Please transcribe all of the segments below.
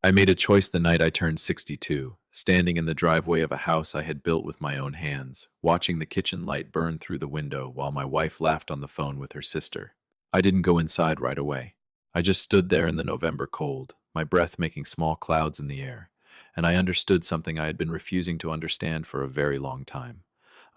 I made a choice the night I turned 62, standing in the driveway of a house I had built with my own hands, watching the kitchen light burn through the window while my wife laughed on the phone with her sister. I didn't go inside right away. I just stood there in the November cold, my breath making small clouds in the air, and I understood something I had been refusing to understand for a very long time.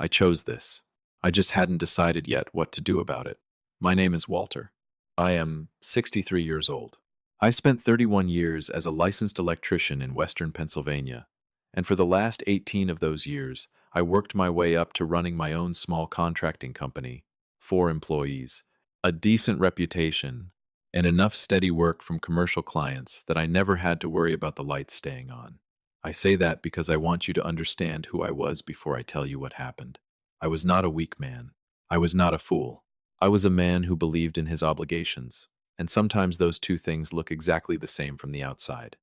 I chose this. I just hadn't decided yet what to do about it. My name is Walter. I am 63 years old. I spent 31 years as a licensed electrician in Western Pennsylvania, and for the last 18 of those years, I worked my way up to running my own small contracting company, 4 employees, a decent reputation, and enough steady work from commercial clients that I never had to worry about the lights staying on. I say that because I want you to understand who I was before I tell you what happened. I was not a weak man. I was not a fool. I was a man who believed in his obligations, and sometimes those two things look exactly the same from the outside.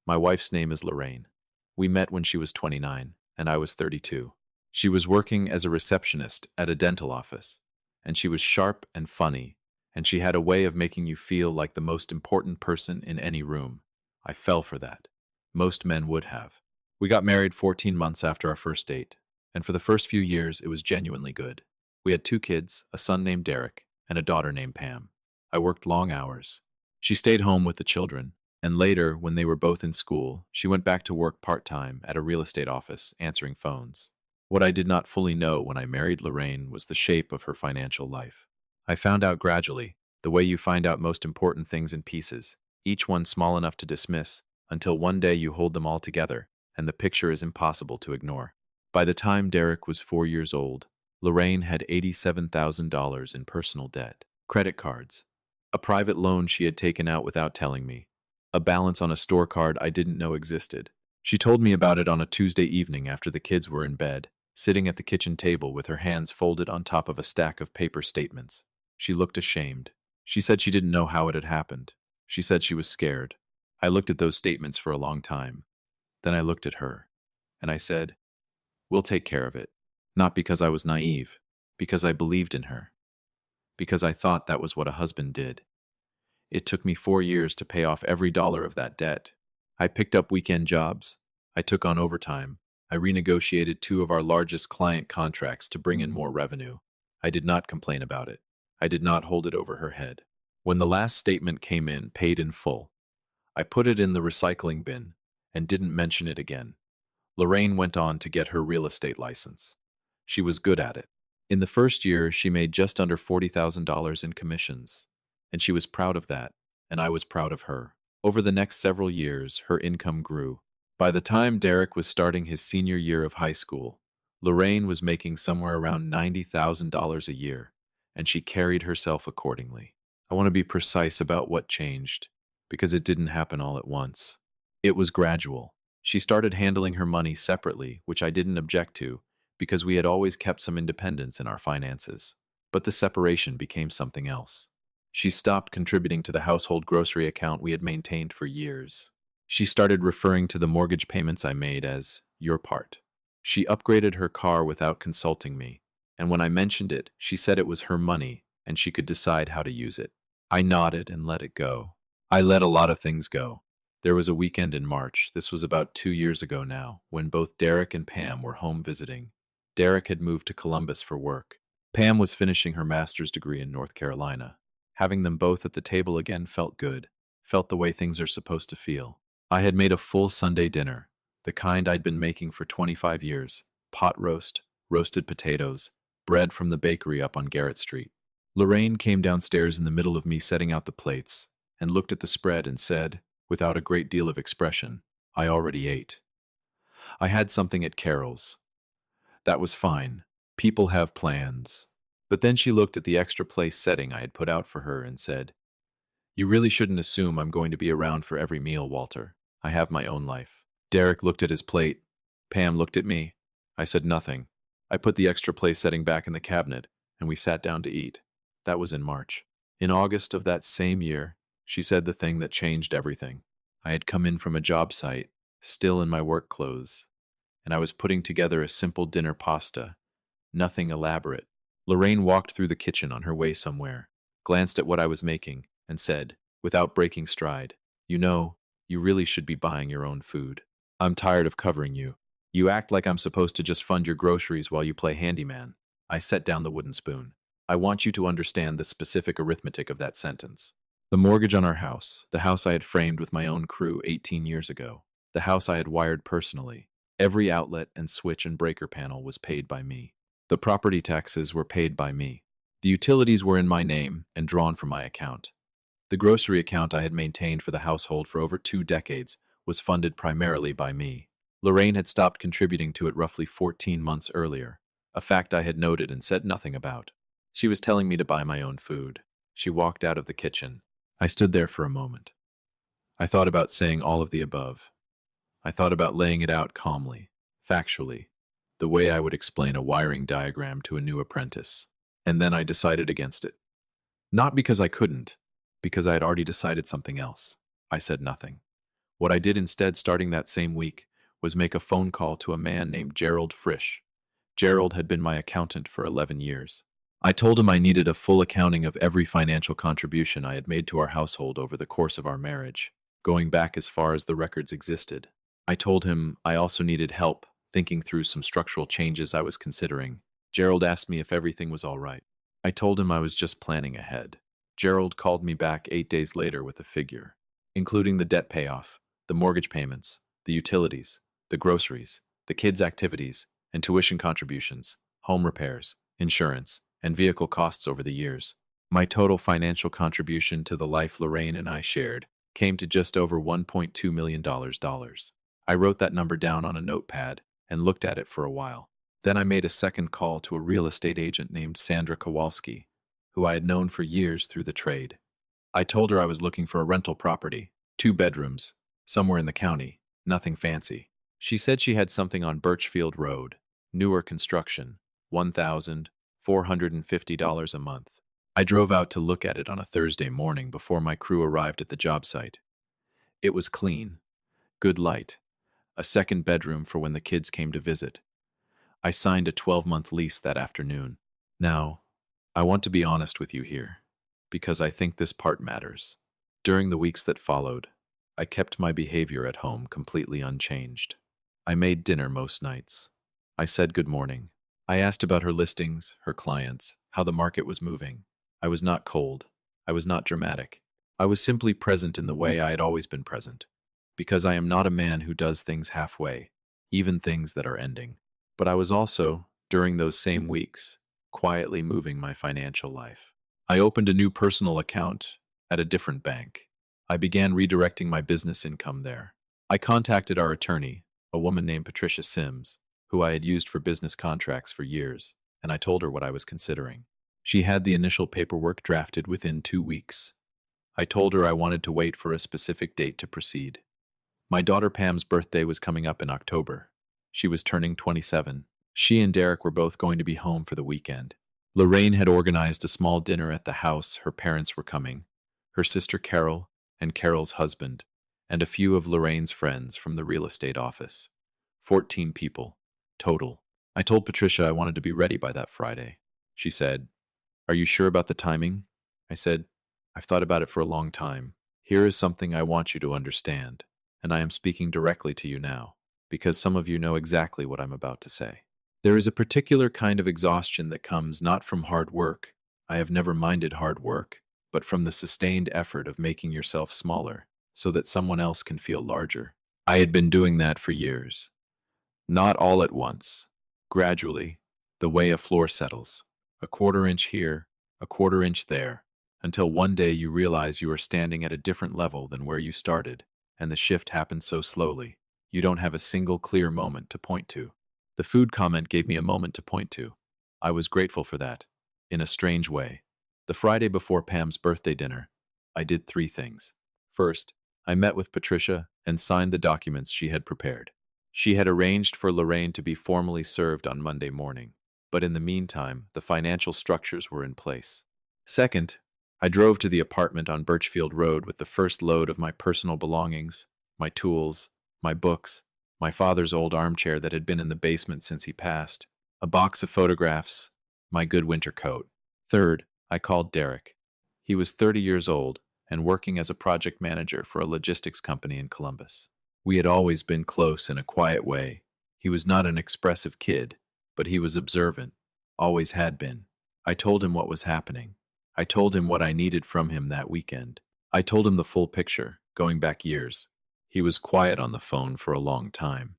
My wife's name is Lorraine. We met when she was 29, and I was 32. She was working as a receptionist at a dental office, and she was sharp and funny, and she had a way of making you feel like the most important person in any room. I fell for that. Most men would have. We got married 14 months after our first date, and for the first few years it was genuinely good. We had 2 kids, a son named Derek, and a daughter named Pam. I worked long hours. She stayed home with the children, and later, when they were both in school, she went back to work part-time at a real estate office, answering phones. What I did not fully know when I married Lorraine was the shape of her financial life. I found out gradually, the way you find out most important things in pieces, each one small enough to dismiss, until one day you hold them all together, and the picture is impossible to ignore. By the time Derek was 4 years old, Lorraine had $87,000 in personal debt, credit cards, a private loan she had taken out without telling me, a balance on a store card I didn't know existed. She told me about it on a Tuesday evening after the kids were in bed, sitting at the kitchen table with her hands folded on top of a stack of paper statements. She looked ashamed. She said she didn't know how it had happened. She said she was scared. I looked at those statements for a long time. Then I looked at her, and I said, "We'll take care of it." Not because I was naive, because I believed in her, because I thought that was what a husband did. It took me 4 years to pay off every dollar of that debt. I picked up weekend jobs. I took on overtime. I renegotiated 2 of our largest client contracts to bring in more revenue. I did not complain about it. I did not hold it over her head. When the last statement came in, paid in full, I put it in the recycling bin and didn't mention it again. Lorraine went on to get her real estate license. She was good at it. In the first year, she made just under $40,000 in commissions, and she was proud of that, and I was proud of her. Over the next several years, her income grew. By the time Derek was starting his senior year of high school, Lorraine was making somewhere around $90,000 a year, and she carried herself accordingly. I want to be precise about what changed, because it didn't happen all at once. It was gradual. She started handling her money separately, which I didn't object to, because we had always kept some independence in our finances. But the separation became something else. She stopped contributing to the household grocery account we had maintained for years. She started referring to the mortgage payments I made as your part. She upgraded her car without consulting me, and when I mentioned it, she said it was her money and she could decide how to use it. I nodded and let it go. I let a lot of things go. There was a weekend in March, this was about 2 years ago now, when both Derek and Pam were home visiting. Derek had moved to Columbus for work. Pam was finishing her master's degree in North Carolina. Having them both at the table again felt good, felt the way things are supposed to feel. I had made a full Sunday dinner, the kind I'd been making for 25 years, pot roast, roasted potatoes, bread from the bakery up on Garrett Street. Lorraine came downstairs in the middle of me setting out the plates, and looked at the spread and said, without a great deal of expression, "I already ate. I had something at Carol's. That was fine. People have plans." But then she looked at the extra place setting I had put out for her and said, "You really shouldn't assume I'm going to be around for every meal, Walter. I have my own life." Derek looked at his plate. Pam looked at me. I said nothing. I put the extra place setting back in the cabinet, and we sat down to eat. That was in March. In August of that same year, she said the thing that changed everything. I had come in from a job site, still in my work clothes, and I was putting together a simple dinner pasta, nothing elaborate. Lorraine walked through the kitchen on her way somewhere, glanced at what I was making, and said, without breaking stride, "You know, You really should be buying your own food. I'm tired of covering you. You act like I'm supposed to just fund your groceries while you play handyman. I set down the wooden spoon. I want you to understand the specific arithmetic of that sentence. The mortgage on our house, the house I had framed with my own crew 18 years ago, the house I had wired personally, every outlet and switch and breaker panel was paid by me. The property taxes were paid by me. The utilities were in my name and drawn from my account. The grocery account I had maintained for the household for over 2 decades was funded primarily by me. Lorraine had stopped contributing to it roughly 14 months earlier, a fact I had noted and said nothing about. She was telling me to buy my own food. She walked out of the kitchen. I stood there for a moment. I thought about saying all of the above. I thought about laying it out calmly, factually, the way I would explain a wiring diagram to a new apprentice. And then I decided against it. Not because I couldn't, because I had already decided something else. I said nothing. What I did instead, starting that same week, was make a phone call to a man named Gerald Frisch. Gerald had been my accountant for 11 years. I told him I needed a full accounting of every financial contribution I had made to our household over the course of our marriage, going back as far as the records existed. I told him I also needed help thinking through some structural changes I was considering. Gerald asked me if everything was all right. I told him I was just planning ahead. Gerald called me back 8 days later with a figure, including the debt payoff, the mortgage payments, the utilities, the groceries, the kids' activities, and tuition contributions, home repairs, insurance, and vehicle costs over the years. My total financial contribution to the life Lorraine and I shared came to just over $1.2 million. I wrote that number down on a notepad and looked at it for a while. Then I made a second call to a real estate agent named Sandra Kowalski, who I had known for years through the trade. I told her I was looking for a rental property, 2 bedrooms, somewhere in the county, nothing fancy. She said she had something on Birchfield Road, newer construction, $1,450 a month. I drove out to look at it on a Thursday morning before my crew arrived at the job site. It was clean, good light, a second bedroom for when the kids came to visit. I signed a 12-month lease that afternoon. Now, I want to be honest with you here, because I think this part matters. During the weeks that followed, I kept my behavior at home completely unchanged. I made dinner most nights. I said good morning. I asked about her listings, her clients, how the market was moving. I was not cold. I was not dramatic. I was simply present in the way I had always been present, because I am not a man who does things halfway, even things that are ending. But I was also, during those same weeks, quietly moving my financial life. I opened a new personal account at a different bank. I began redirecting my business income there. I contacted our attorney, a woman named Patricia Sims, who I had used for business contracts for years, and I told her what I was considering. She had the initial paperwork drafted within 2 weeks. I told her I wanted to wait for a specific date to proceed. My daughter Pam's birthday was coming up in October. She was turning 27. She and Derek were both going to be home for the weekend. Lorraine had organized a small dinner at the house. Her parents were coming, her sister Carol and Carol's husband, and a few of Lorraine's friends from the real estate office. 14 people, total. I told Patricia I wanted to be ready by that Friday. She said, "Are you sure about the timing?" I said, "I've thought about it for a long time. Here is something I want you to understand, and I am speaking directly to you now, because some of you know exactly what I'm about to say. There is a particular kind of exhaustion that comes not from hard work. I have never minded hard work, but from the sustained effort of making yourself smaller so that someone else can feel larger. I had been doing that for years. Not all at once. Gradually, the way a floor settles. A quarter inch here, a quarter inch there, until one day you realize you are standing at a different level than where you started, and the shift happens so slowly, you don't have a single clear moment to point to. The food comment gave me a moment to point to. I was grateful for that, in a strange way. The Friday before Pam's birthday dinner, I did 3 things. First, I met with Patricia and signed the documents she had prepared. She had arranged for Lorraine to be formally served on Monday morning, but in the meantime, the financial structures were in place. Second, I drove to the apartment on Birchfield Road with the first load of my personal belongings, my tools, my books, my father's old armchair that had been in the basement since he passed, a box of photographs, my good winter coat. Third, I called Derek. He was 30 years old and working as a project manager for a logistics company in Columbus. We had always been close in a quiet way. He was not an expressive kid, but he was observant, always had been. I told him what was happening. I told him what I needed from him that weekend. I told him the full picture, going back years. He was quiet on the phone for a long time.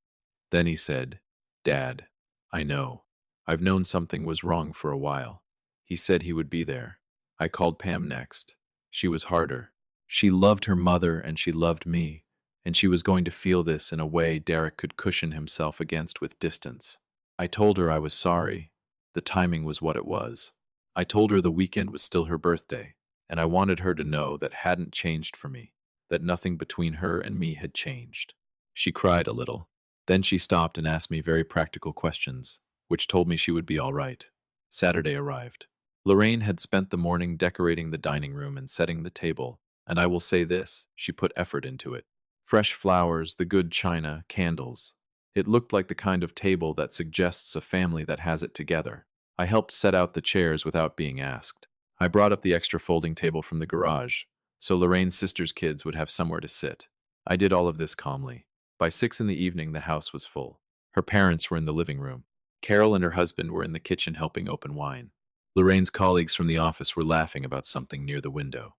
Then he said, "Dad, I know. I've known something was wrong for a while." He said he would be there. I called Pam next. She was harder. She loved her mother and she loved me, and she was going to feel this in a way Derek could cushion himself against with distance. I told her I was sorry. The timing was what it was. I told her the weekend was still her birthday, and I wanted her to know that hadn't changed for me, that nothing between her and me had changed. She cried a little. Then she stopped and asked me very practical questions, which told me she would be all right. Saturday arrived. Lorraine had spent the morning decorating the dining room and setting the table, and I will say this, she put effort into it. Fresh flowers, the good china, candles. It looked like the kind of table that suggests a family that has it together. I helped set out the chairs without being asked. I brought up the extra folding table from the garage, so Lorraine's sister's kids would have somewhere to sit. I did all of this calmly. By 6 in the evening, the house was full. Her parents were in the living room. Carol and her husband were in the kitchen helping open wine. Lorraine's colleagues from the office were laughing about something near the window.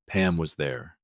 Pam was there,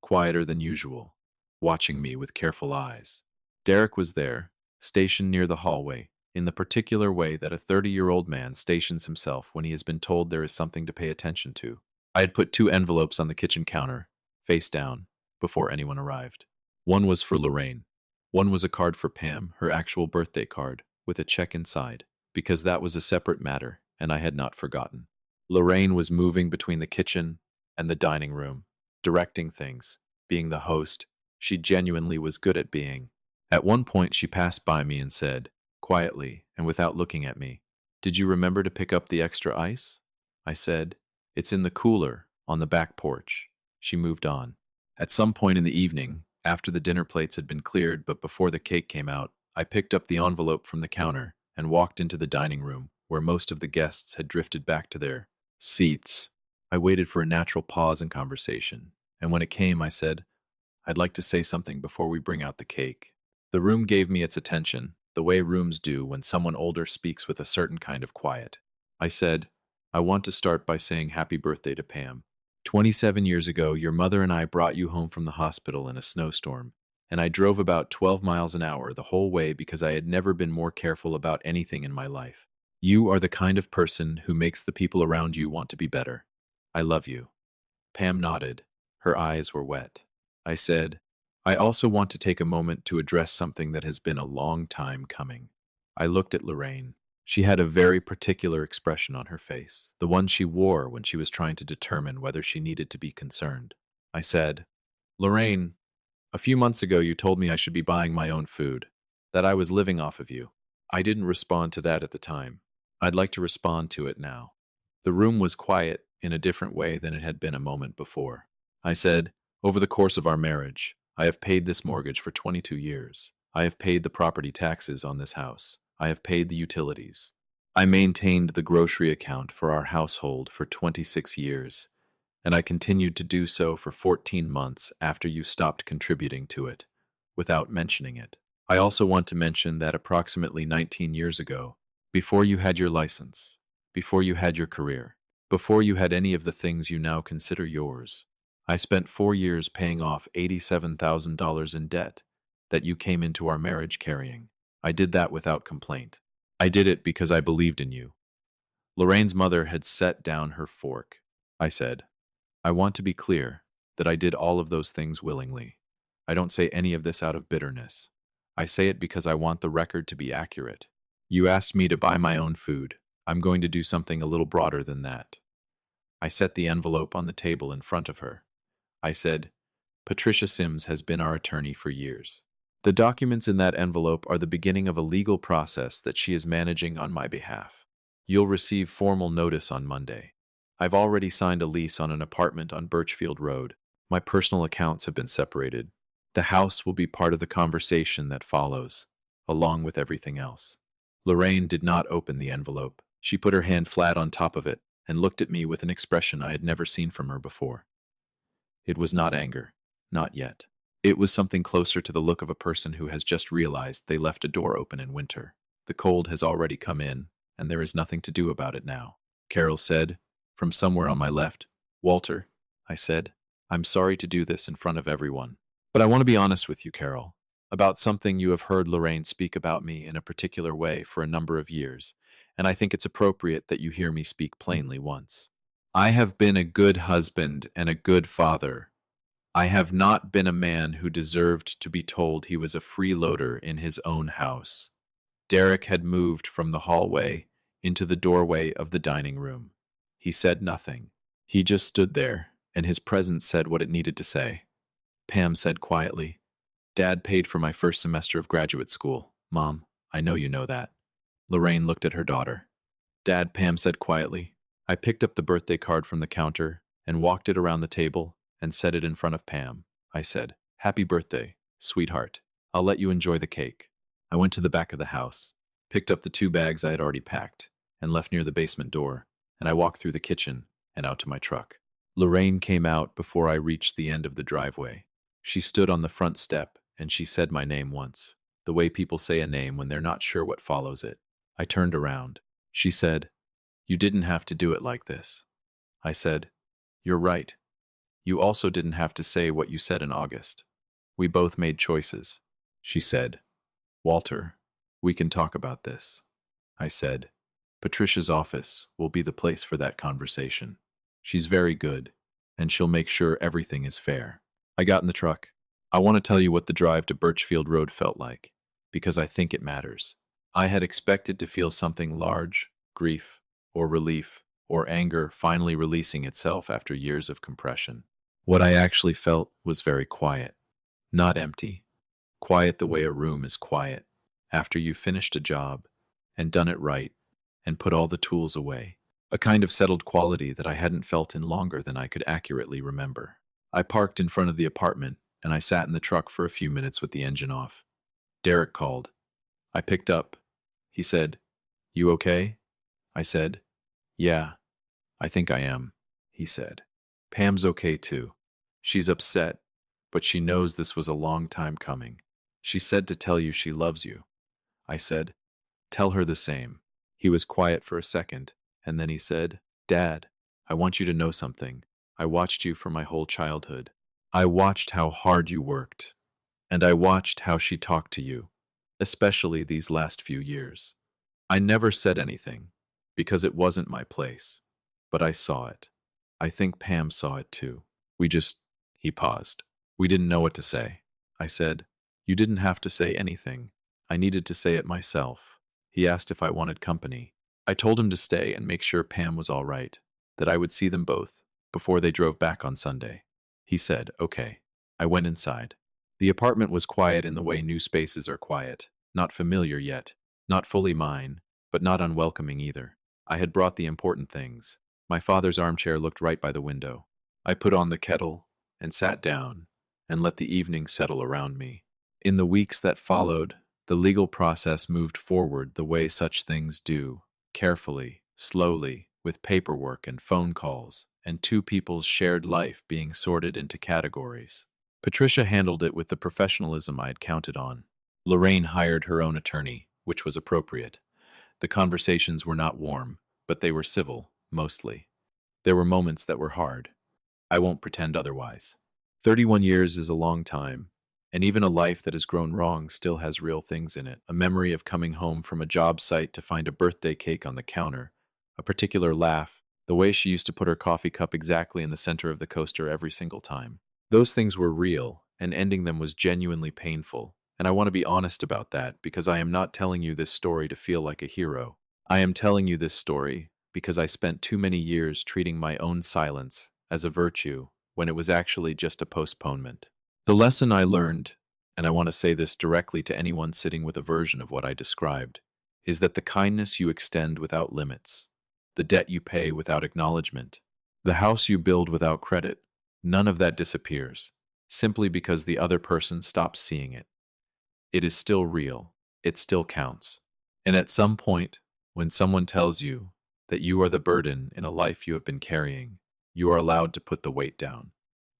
quieter than usual, watching me with careful eyes. Derek was there, stationed near the hallway, in the particular way that a 30-year-old man stations himself when he has been told there is something to pay attention to. I had put 2 envelopes on the kitchen counter, face down, before anyone arrived. One was for Lorraine. One was a card for Pam, her actual birthday card, with a check inside, because that was a separate matter, and I had not forgotten. Lorraine was moving between the kitchen and the dining room, directing things, being the host. She genuinely was good at being. At one point, she passed by me and said, quietly and without looking at me, "Did you remember to pick up the extra ice?" I said, "It's in the cooler, on the back porch." She moved on. At some point in the evening, after the dinner plates had been cleared but before the cake came out, I picked up the envelope from the counter and walked into the dining room, where most of the guests had drifted back to their seats. I waited for a natural pause in conversation, and when it came, I said, "I'd like to say something before we bring out the cake." The room gave me its attention, the way rooms do when someone older speaks with a certain kind of quiet. I said, "I want to start by saying happy birthday to Pam. 27 years ago, your mother and I brought you home from the hospital in a snowstorm, and I drove about 12 miles an hour the whole way because I had never been more careful about anything in my life. You are the kind of person who makes the people around you want to be better. I love you." Pam nodded. Her eyes were wet. I said, "I also want to take a moment to address something that has been a long time coming." I looked at Lorraine. She had a very particular expression on her face, the one she wore when she was trying to determine whether she needed to be concerned. I said, "Lorraine, a few months ago you told me I should be buying my own food, that I was living off of you. I didn't respond to that at the time. I'd like to respond to it now." The room was quiet in a different way than it had been a moment before. I said, "Over the course of our marriage, I have paid this mortgage for 22 years. I have paid the property taxes on this house. I have paid the utilities. I maintained the grocery account for our household for 26 years, and I continued to do so for 14 months after you stopped contributing to it, without mentioning it. I also want to mention that approximately 19 years ago, before you had your license, before you had your career, before you had any of the things you now consider yours, I spent 4 years paying off $87,000 in debt that you came into our marriage carrying. I did that without complaint. I did it because I believed in you." Lorraine's mother had set down her fork. I said, "I want to be clear that I did all of those things willingly. I don't say any of this out of bitterness. I say it because I want the record to be accurate. You asked me to buy my own food. I'm going to do something a little broader than that." I set the envelope on the table in front of her. I said, "Patricia Sims has been our attorney for years. The documents in that envelope are the beginning of a legal process that she is managing on my behalf. You'll receive formal notice on Monday. I've already signed a lease on an apartment on Birchfield Road. My personal accounts have been separated. The house will be part of the conversation that follows, along with everything else." Lorraine did not open the envelope. She put her hand flat on top of it and looked at me with an expression I had never seen from her before. It was not anger. Not yet. It was something closer to the look of a person who has just realized they left a door open in winter. The cold has already come in, and there is nothing to do about it now. Carol said, from somewhere on my left. Walter, I said, I'm sorry to do this in front of everyone. But I want to be honest with you, Carol, about something you have heard Lorraine speak about me in a particular way for a number of years, and I think it's appropriate that you hear me speak plainly once. I have been a good husband and a good father. I have not been a man who deserved to be told he was a freeloader in his own house. Derek had moved from the hallway into the doorway of the dining room. He said nothing. He just stood there, and his presence said what it needed to say. Pam said quietly, Dad paid for my first semester of graduate school. Mom, I know you know that. Lorraine looked at her daughter. Dad, Pam said quietly. I picked up the birthday card from the counter and walked it around the table and set it in front of Pam. I said, Happy birthday, sweetheart. I'll let you enjoy the cake. I went to the back of the house, picked up the 2 bags I had already packed, and left near the basement door, and I walked through the kitchen and out to my truck. Lorraine came out before I reached the end of the driveway. She stood on the front step and she said my name once, the way people say a name when they're not sure what follows it. I turned around. She said, You didn't have to do it like this. I said, You're right. You also didn't have to say what you said in August. We both made choices. She said, Walter, we can talk about this. I said, Patricia's office will be the place for that conversation. She's very good, and she'll make sure everything is fair. I got in the truck. I want to tell you what the drive to Birchfield Road felt like, because I think it matters. I had expected to feel something large, grief, or relief, or anger finally releasing itself after years of compression. What I actually felt was very quiet, not empty. Quiet the way a room is quiet after you've finished a job and done it right and put all the tools away. A kind of settled quality that I hadn't felt in longer than I could accurately remember. I parked in front of the apartment and I sat in the truck for a few minutes with the engine off. Derek called. I picked up. He said, You okay? I said, Yeah, I think I am, he said. Pam's okay too. She's upset, but she knows this was a long time coming. She said to tell you she loves you. I said, Tell her the same. He was quiet for a second, and then he said, Dad, I want you to know something. I watched you for my whole childhood. I watched how hard you worked, and I watched how she talked to you, especially these last few years. I never said anything, because it wasn't my place, but I saw it. I think Pam saw it too. He paused. We didn't know what to say. I said, You didn't have to say anything. I needed to say it myself. He asked if I wanted company. I told him to stay and make sure Pam was all right, that I would see them both before they drove back on Sunday. He said, Okay. I went inside. The apartment was quiet in the way new spaces are quiet, not familiar yet, not fully mine, but not unwelcoming either. I had brought the important things. My father's armchair looked right by the window. I put on the kettle and sat down and let the evening settle around me. In the weeks that followed, the legal process moved forward the way such things do, carefully, slowly, with paperwork and phone calls, and 2 people's shared life being sorted into categories. Patricia handled it with the professionalism I had counted on. Lorraine hired her own attorney, which was appropriate. The conversations were not warm, but they were civil, mostly. There were moments that were hard. I won't pretend otherwise. 31 years is a long time, and even a life that has grown wrong still has real things in it. A memory of coming home from a job site to find a birthday cake on the counter, a particular laugh, the way she used to put her coffee cup exactly in the center of the coaster every single time. Those things were real, and ending them was genuinely painful. And I want to be honest about that because I am not telling you this story to feel like a hero. I am telling you this story because I spent too many years treating my own silence as a virtue when it was actually just a postponement. The lesson I learned, and I want to say this directly to anyone sitting with a version of what I described, is that the kindness you extend without limits, the debt you pay without acknowledgement, the house you build without credit, none of that disappears, simply because the other person stops seeing it. It is still real. It still counts. And at some point, when someone tells you that you are the burden in a life you have been carrying, you are allowed to put the weight down.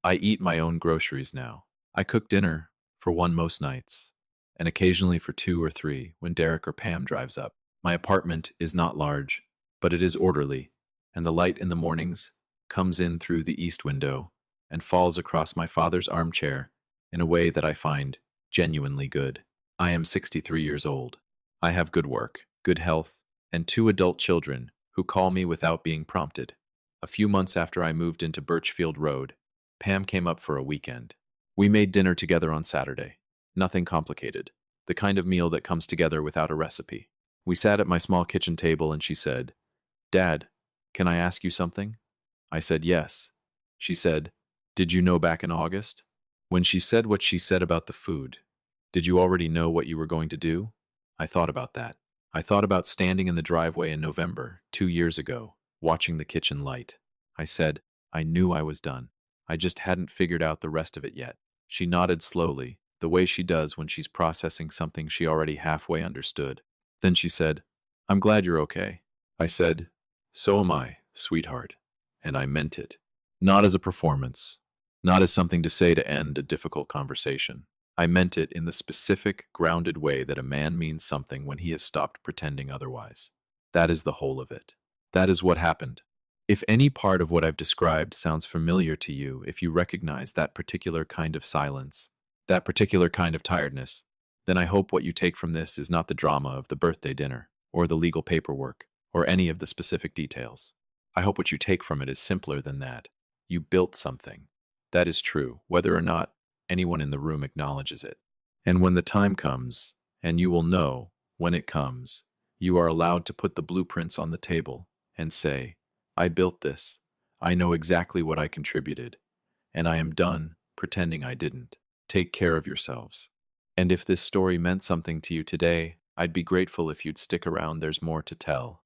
I eat my own groceries now. I cook dinner for one most nights, and occasionally for two or three when Derek or Pam drives up. My apartment is not large, but it is orderly, and the light in the mornings comes in through the east window and falls across my father's armchair in a way that I find genuinely good. I am 63 years old. I have good work, good health, and two adult children who call me without being prompted. A few months after I moved into Birchfield Road, Pam came up for a weekend. We made dinner together on Saturday. Nothing complicated. The kind of meal that comes together without a recipe. We sat at my small kitchen table and she said, "Dad, can I ask you something?" I said yes. She said, "Did you know back in August?" When she said what she said about the food, "Did you already know what you were going to do?" I thought about that. I thought about standing in the driveway in November, 2 years ago, watching the kitchen light. I said, I knew I was done. I just hadn't figured out the rest of it yet. She nodded slowly, the way she does when she's processing something she already halfway understood. Then she said, "I'm glad you're okay." I said, "So am I, sweetheart." And I meant it. Not as a performance, not as something to say to end a difficult conversation. I meant it in the specific, grounded way that a man means something when he has stopped pretending otherwise. That is the whole of it. That is what happened. If any part of what I've described sounds familiar to you, if you recognize that particular kind of silence, that particular kind of tiredness, then I hope what you take from this is not the drama of the birthday dinner, or the legal paperwork, or any of the specific details. I hope what you take from it is simpler than that. You built something. That is true, whether or not anyone in the room acknowledges it. And when the time comes, and you will know when it comes, you are allowed to put the blueprints on the table and say, I built this. I know exactly what I contributed, and I am done pretending I didn't. Take care of yourselves. And if this story meant something to you today, I'd be grateful if you'd stick around. There's more to tell.